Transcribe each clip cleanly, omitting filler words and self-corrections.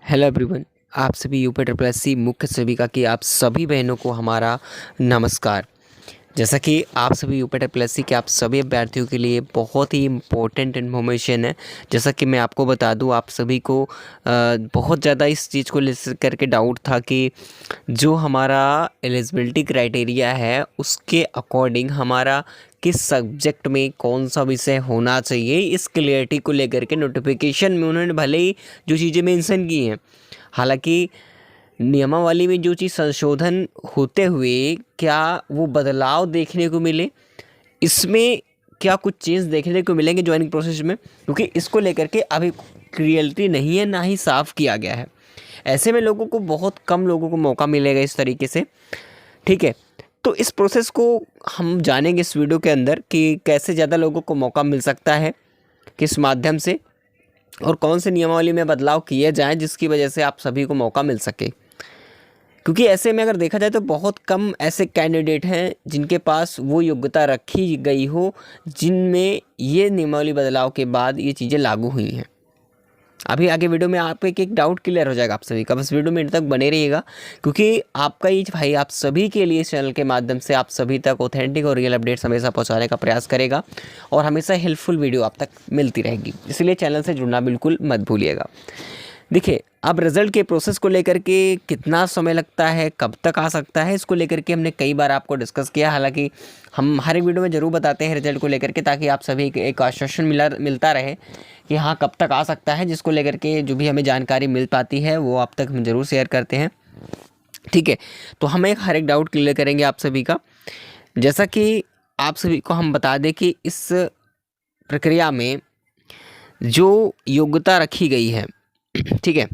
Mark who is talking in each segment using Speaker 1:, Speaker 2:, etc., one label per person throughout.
Speaker 1: Hello everyone. आप सभी UP triple S C मुख्य सेविका की आप सभी बहनों को हमारा नमस्कार। जैसा कि आप सभी यूपी ट्रिपल एस सी के आप सभी अभ्यर्थियों के लिए बहुत ही इम्पोर्टेंट इन्फॉर्मेशन है। जैसा कि मैं आपको बता दूं, आप सभी को बहुत ज़्यादा इस चीज़ को लेकर करके डाउट था कि जो हमारा एलिजिबिलिटी क्राइटेरिया है उसके अकॉर्डिंग हमारा किस सब्जेक्ट में कौन सा विषय होना चाहिए। इस क्लियरिटी को लेकर के नोटिफिकेशन में उन्होंने भले ही जो चीज़ें मेंशन की हैं, हालांकि नियमावली में जो चीज़ संशोधन होते हुए क्या वो बदलाव देखने को मिले, इसमें क्या कुछ चेंज देखने को मिलेंगे ज्वाइनिंग प्रोसेस में, क्योंकि इसको लेकर के अभी क्लियरिटी नहीं है, ना ही साफ किया गया है। ऐसे में लोगों को बहुत कम लोगों को मौका मिलेगा इस तरीके से। ठीक है, तो इस प्रोसेस को हम जानेंगे इस वीडियो के अंदर कि कैसे ज़्यादा लोगों को मौका मिल सकता है, किस माध्यम से, और कौन से नियमावली में बदलाव किए जाएं जिसकी वजह से आप सभी को मौका मिल सके। क्योंकि ऐसे में अगर देखा जाए तो बहुत कम ऐसे कैंडिडेट हैं जिनके पास वो योग्यता रखी गई हो जिनमें ये नियमावली बदलाव के बाद ये चीज़ें लागू हुई हैं। अभी आगे वीडियो में आप एक डाउट क्लियर हो जाएगा आप सभी का, बस वीडियो में अंत तक बने रहिएगा, क्योंकि आपका ये भाई आप सभी के लिए इस चैनल के माध्यम से आप सभी तक ऑथेंटिक और रियल अपडेट्स हमेशा पहुंचाने का प्रयास करेगा और हमेशा हेल्पफुल वीडियो आप तक मिलती रहेगी। इसलिए चैनल से जुड़ना बिल्कुल मत भूलिएगा। देखिए, अब रिज़ल्ट के प्रोसेस को लेकर के कितना समय लगता है, कब तक आ सकता है, इसको लेकर के हमने कई बार आपको डिस्कस किया। हालांकि हम हर एक वीडियो में ज़रूर बताते हैं रिजल्ट को लेकर के, ताकि आप सभी एक आश्वासन मिलता रहे कि हाँ कब तक आ सकता है, जिसको लेकर के जो भी हमें जानकारी मिल पाती है वो आप तक हम ज़रूर शेयर करते हैं। ठीक है, तो हम हर एक डाउट क्लियर करेंगे आप सभी का। जैसा कि आप सभी को हम बता दें कि इस प्रक्रिया में जो योग्यता रखी गई है, ठीक है,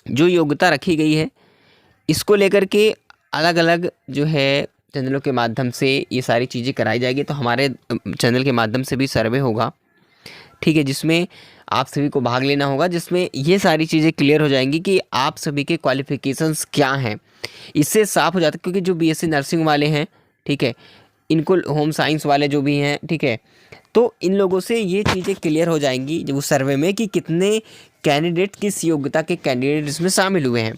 Speaker 1: जो योग्यता रखी गई है इसको लेकर के अलग अलग जो है चैनलों के माध्यम से ये सारी चीज़ें कराई जाएगी। तो हमारे चैनल के माध्यम से भी सर्वे होगा, ठीक है, जिसमें आप सभी को भाग लेना होगा, जिसमें ये सारी चीज़ें क्लियर हो जाएंगी कि आप सभी के क्वालिफ़िकेशंस क्या हैं। इससे साफ हो जाता है, क्योंकि जो बीएससी नर्सिंग वाले हैं, ठीक है, इनको होम साइंस वाले जो भी हैं, ठीक है, तो इन लोगों से ये चीज़ें क्लियर हो जाएंगी जब उस सर्वे में कि कितने कैंडिडेट किस योग्यता के कैंडिडेट इसमें शामिल हुए हैं।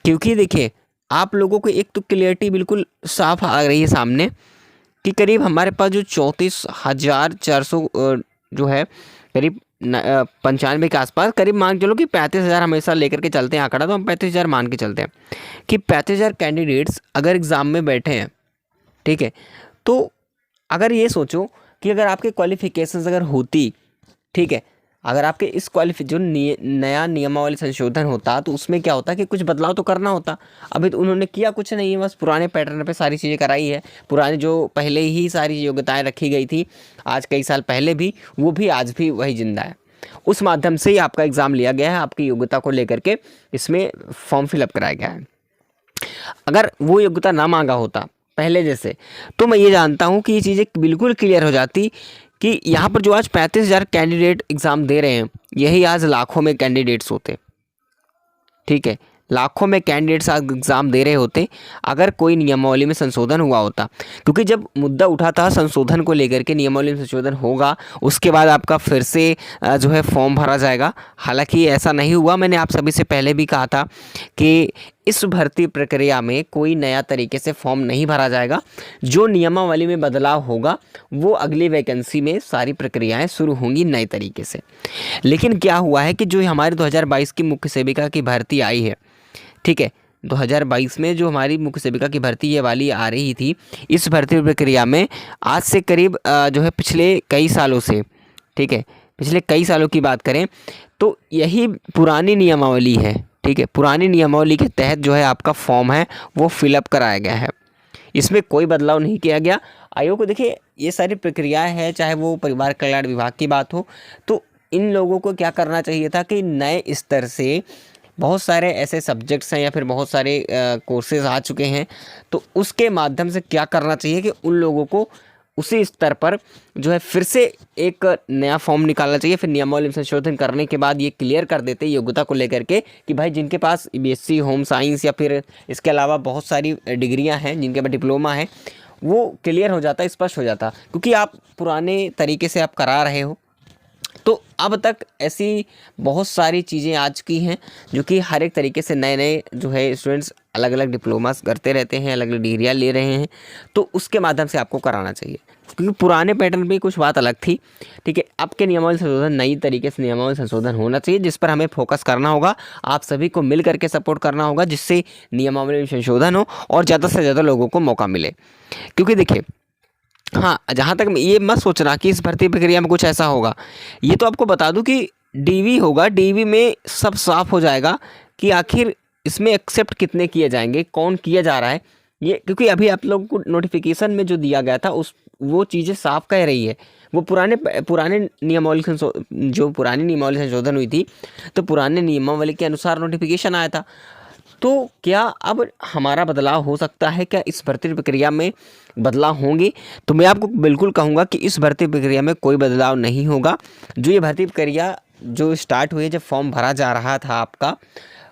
Speaker 1: क्योंकि देखिए, आप लोगों को एक तो क्लियरिटी बिल्कुल साफ आ रही है सामने कि करीब हमारे पास जो 34,400 जो है, करीब 95 के आसपास, करीब मान के चलो कि 35,000 हमेशा लेकर के चलते हैं आंकड़ा, तो हम 35,000 मान के चलते हैं कि 35,000 कैंडिडेट्स अगर एग्ज़ाम में बैठे हैं, ठीक है, तो अगर ये सोचो कि अगर आपके क्वालिफ़िकेशंस अगर होती, ठीक है, अगर आपके इस जो नया नियमावली संशोधन होता तो उसमें क्या होता कि कुछ बदलाव तो करना होता। अभी तो उन्होंने किया कुछ नहीं है, बस पुराने पैटर्न पे सारी चीज़ें कराई है। पुराने जो पहले ही सारी योग्यताएं रखी गई थी आज कई साल पहले भी, वो भी आज भी वही जिंदा है। उस माध्यम से ही आपका एग्ज़ाम लिया गया है, आपकी योग्यता को लेकर के इसमें फॉर्म फिलअप कराया गया है। अगर वो योग्यता ना मांगा होता पहले जैसे, तो मैं ये जानता हूँ कि ये चीज़ें बिल्कुल क्लियर हो जाती कि यहाँ पर जो आज 35,000 कैंडिडेट एग्ज़ाम दे रहे हैं, यही आज लाखों में कैंडिडेट्स होते। ठीक है, लाखों में कैंडिडेट्स आज एग्ज़ाम दे रहे होते अगर कोई नियमावली में संशोधन हुआ होता। क्योंकि जब मुद्दा उठा था संशोधन को लेकर के, नियमावली में संशोधन होगा उसके बाद आपका फिर से जो है फॉर्म भरा जाएगा। हालांकि ऐसा नहीं हुआ। मैंने आप सभी से पहले भी कहा था कि इस भर्ती प्रक्रिया में कोई नया तरीके से फॉर्म नहीं भरा जाएगा। जो नियमावली में बदलाव होगा वो अगली वैकेंसी में सारी प्रक्रियाएं शुरू होंगी नए तरीके से। लेकिन क्या हुआ है कि जो हमारी 2022 की मुख्य सेविका की भर्ती आई है, ठीक है, 2022 में जो हमारी मुख्य सेविका की भर्ती ये वाली आ रही थी, इस भर्ती प्रक्रिया में आज से करीब जो है पिछले कई सालों से, ठीक है, पिछले कई सालों की बात करें तो यही पुरानी नियमावली है। ठीक है, पुरानी नियमावली के तहत जो है आपका फॉर्म है वो फिलअप कराया गया है, इसमें कोई बदलाव नहीं किया गया। आयोग को देखिए, ये सारी प्रक्रियाएं हैं, चाहे वो परिवार कल्याण विभाग की बात हो, तो इन लोगों को क्या करना चाहिए था कि नए स्तर से बहुत सारे ऐसे सब्जेक्ट्स हैं या फिर बहुत सारे कोर्सेज आ चुके हैं, तो उसके माध्यम से क्या करना चाहिए कि उन लोगों को उसी स्तर पर जो है फिर से एक नया फॉर्म निकालना चाहिए। फिर नियमावली में संशोधन करने के बाद ये क्लियर कर देते योग्यता को लेकर के कि भाई जिनके पास बीएससी होम साइंस या फिर इसके अलावा बहुत सारी डिग्रियां हैं, जिनके पास डिप्लोमा है, वो क्लियर हो जाता, स्पष्ट हो जाता। क्योंकि आप पुराने तरीके से आप करा रहे हो, तो अब तक ऐसी बहुत सारी चीज़ें आ चुकी हैं जो कि हर एक तरीके से नए नए जो है स्टूडेंट्स अलग अलग डिप्लोमास करते रहते हैं, अलग अलग डिग्रियाँ ले रहे हैं, तो उसके माध्यम से आपको कराना चाहिए। क्योंकि पुराने पैटर्न पे कुछ बात अलग थी, ठीक है। अब के नियमावली संशोधन नई तरीके से नियमावली संशोधन होना चाहिए, जिस पर हमें फोकस करना होगा। आप सभी को मिल करके सपोर्ट करना होगा, जिससे नियमावली में संशोधन हो और ज़्यादा से ज़्यादा लोगों को मौका मिले। क्योंकि देखिए, हाँ, जहाँ तक ये मत सोचना कि इस भर्ती प्रक्रिया में कुछ ऐसा होगा। ये तो आपको बता दूं कि डीवी होगा, डीवी में सब साफ हो जाएगा कि आखिर इसमें एक्सेप्ट कितने किए जाएंगे, कौन किया जा रहा है ये। क्योंकि अभी आप लोगों को नोटिफिकेशन में जो दिया गया था उस वो चीज़ें साफ कह रही है। वो पुराने नियमावली जो पुरानी नियमावली संशोधन हुई थी, तो पुराने नियमावली के अनुसार नोटिफिकेशन आया था। तो क्या अब हमारा बदलाव हो सकता है? क्या इस भर्ती प्रक्रिया में बदलाव होंगे? तो मैं आपको बिल्कुल कहूँगा कि इस भर्ती प्रक्रिया में कोई बदलाव नहीं होगा। जो ये भर्ती प्रक्रिया जो स्टार्ट हुई है, जब फॉर्म भरा जा रहा था आपका,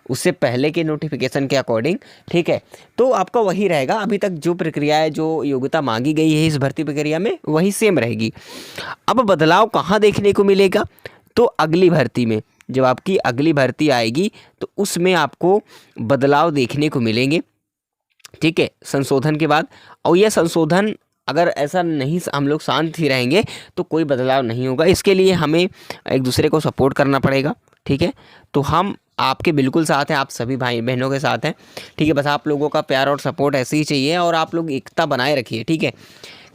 Speaker 1: उससे पहले के नोटिफिकेशन के अकॉर्डिंग, ठीक है, तो आपका वही रहेगा। अभी तक जो प्रक्रिया है, जो योग्यता मांगी गई है इस भर्ती प्रक्रिया में, वही सेम रहेगी। अब बदलाव कहाँ देखने को मिलेगा? तो अगली भर्ती में, जब आपकी अगली भर्ती आएगी तो उसमें आपको बदलाव देखने को मिलेंगे, ठीक है, संशोधन के बाद। और यह संशोधन अगर ऐसा नहीं, हम लोग शांत ही रहेंगे तो कोई बदलाव नहीं होगा। इसके लिए हमें एक दूसरे को सपोर्ट करना पड़ेगा, ठीक है। तो हम आपके बिल्कुल साथ हैं, आप सभी भाई बहनों के साथ हैं, ठीक है। बस आप लोगों का प्यार और सपोर्ट ऐसे ही चाहिए, और आप लोग एकता बनाए रखिए, ठीक है।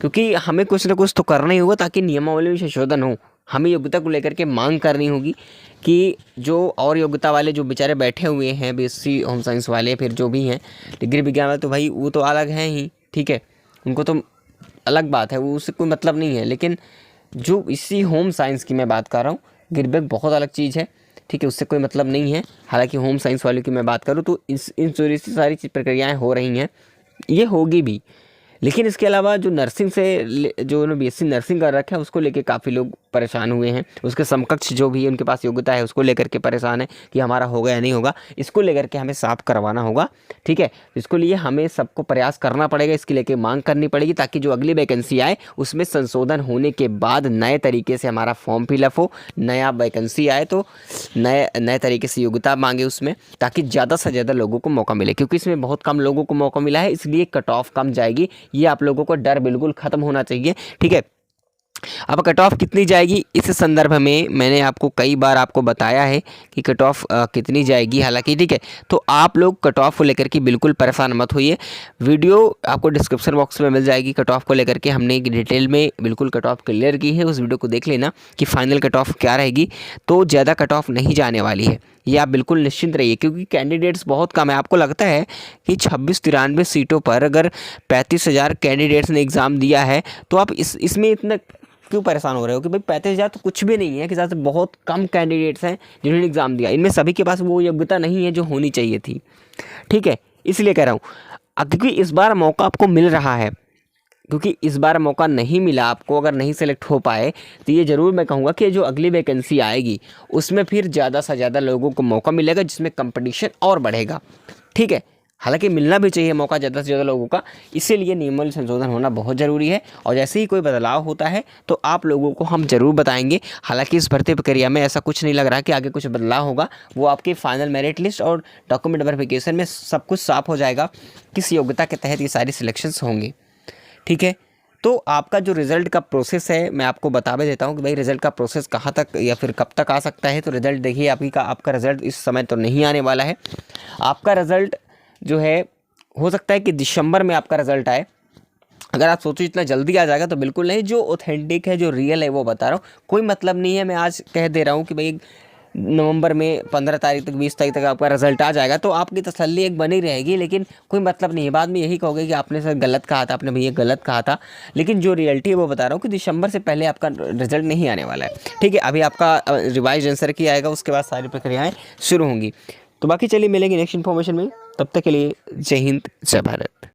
Speaker 1: क्योंकि हमें कुछ ना कुछ तो करना ही होगा ताकि नियमावली में संशोधन हो। हमें योग्यता को लेकर के मांग करनी होगी कि जो और योग्यता वाले जो बेचारे बैठे हुए हैं, बीएससी होम साइंस वाले, फिर जो भी हैं डिग्री विज्ञान वाले, तो भाई वो तो अलग हैं ही, ठीक है, उनको तो अलग बात है, वो उससे कोई मतलब नहीं है। लेकिन जो इसी होम साइंस की मैं बात कर रहा हूँ, गिरबेक बहुत अलग चीज़ है, ठीक है, उससे कोई मतलब नहीं है। हालांकि होम साइंस वालों की मैं बात करूँ तो इन सारी प्रक्रियाएँ हो रही हैं, ये होगी भी। लेकिन इसके अलावा जो नर्सिंग से जो बीएससी नर्सिंग कर रखा है, उसको लेके काफ़ी लोग परेशान हुए हैं। उसके समकक्ष जो भी उनके पास योग्यता है, उसको लेकर के परेशान है कि हमारा होगा या नहीं होगा। इसको लेकर के हमें साफ करवाना होगा, ठीक है। इसको लिए हमें सबको प्रयास करना पड़ेगा, इसके लेके मांग करनी पड़ेगी, ताकि जो अगली वैकेंसी आए उसमें संशोधन होने के बाद नए तरीके से हमारा फॉर्म फिलअप हो। नया वैकेंसी आए तो नए तरीके से योग्यता मांगे उसमें, ताकि ज़्यादा से ज़्यादा लोगों को मौका मिले। क्योंकि इसमें बहुत कम लोगों को मौका मिला है, इसलिए कट ऑफ कम जाएगी। ये आप लोगों को डर बिल्कुल ख़त्म होना चाहिए, ठीक है। अब कट ऑफ कितनी जाएगी, इस संदर्भ में मैंने आपको कई बार आपको बताया है कि कट ऑफ कितनी जाएगी, हालांकि, ठीक है। तो आप लोग कट ऑफ को लेकर के बिल्कुल परेशान मत होइए। वीडियो आपको डिस्क्रिप्शन बॉक्स में मिल जाएगी। कट ऑफ को लेकर के हमने एक डिटेल में बिल्कुल कट ऑफ क्लियर की है, उस वीडियो को देख लेना कि फाइनल कट ऑफ क्या रहेगी। तो ज़्यादा कट ऑफ नहीं जाने वाली है, ये आप बिल्कुल निश्चिंत रहिए। क्योंकि कैंडिडेट्स बहुत कम है। आपको लगता है कि 26-93 सीटों पर अगर 35,000 कैंडिडेट्स ने एग्ज़ाम दिया है, तो आप इसमें इतना क्यों परेशान हो रहे हो कि भाई 35,000 तो कुछ भी नहीं है, कि साथ बहुत कम कैंडिडेट्स हैं जिन्होंने एग्ज़ाम दिया। इनमें सभी के पास वो योग्यता नहीं है जो होनी चाहिए थी, ठीक है। इसलिए कह रहा हूँ, क्योंकि इस बार मौका आपको मिल रहा है। क्योंकि इस बार मौका नहीं मिला आपको, अगर नहीं सेलेक्ट हो पाए, तो ये ज़रूर मैं कहूँगा कि जो अगली वैकेंसी आएगी उसमें फिर ज़्यादा से ज़्यादा लोगों को मौका मिलेगा, जिसमें कंपटीशन और बढ़ेगा, ठीक है। हालांकि मिलना भी चाहिए मौका ज़्यादा से ज़्यादा लोगों का, इसीलिए नियमावली संशोधन होना बहुत ज़रूरी है। और जैसे ही कोई बदलाव होता है तो आप लोगों को हम ज़रूर बताएंगे। हालांकि इस भर्ती प्रक्रिया में ऐसा कुछ नहीं लग रहा कि आगे कुछ बदलाव होगा। वो आपकी फाइनल मेरिट लिस्ट और डॉक्यूमेंट वेरिफिकेशन में सब कुछ साफ हो जाएगा, किस योग्यता के तहत ये सारी सिलेक्शंस होंगे, ठीक है। तो आपका जो रिज़ल्ट का प्रोसेस है, मैं आपको बता भी देता हूँ कि भाई रिज़ल्ट का प्रोसेस कहाँ तक या फिर कब तक आ सकता है। तो रिज़ल्ट देखिए, आपका रिज़ल्ट इस समय तो नहीं आने वाला है। आपका रिज़ल्ट जो है, हो सकता है कि दिसंबर में आपका रिज़ल्ट आए। अगर आप सोचो इतना जल्दी आ जाएगा, तो बिल्कुल नहीं। जो ऑथेंटिक है, जो रियल है, वो बता रहा हूँ। कोई मतलब नहीं है, मैं आज कह दे रहा हूँ कि भाई नवंबर में 15 तारीख तक, 20 तारीख तक आपका रिजल्ट आ जाएगा, तो आपकी तसल्ली एक बनी रहेगी। लेकिन कोई मतलब नहीं है, बाद में यही कहोगे कि आपने सर गलत कहा था, आपने भैया गलत कहा था। लेकिन जो रियलिटी है वो बता रहा हूँ कि दिसंबर से पहले आपका रिजल्ट नहीं आने वाला है, ठीक है। अभी आपका रिवाइज आंसर की आएगा, उसके बाद सारी प्रक्रियाएँ शुरू होंगी। तो बाकी चलिए मिलेंगे नेक्स्ट इन्फॉर्मेशन में, तब तक के लिए जय हिंद, जय भारत।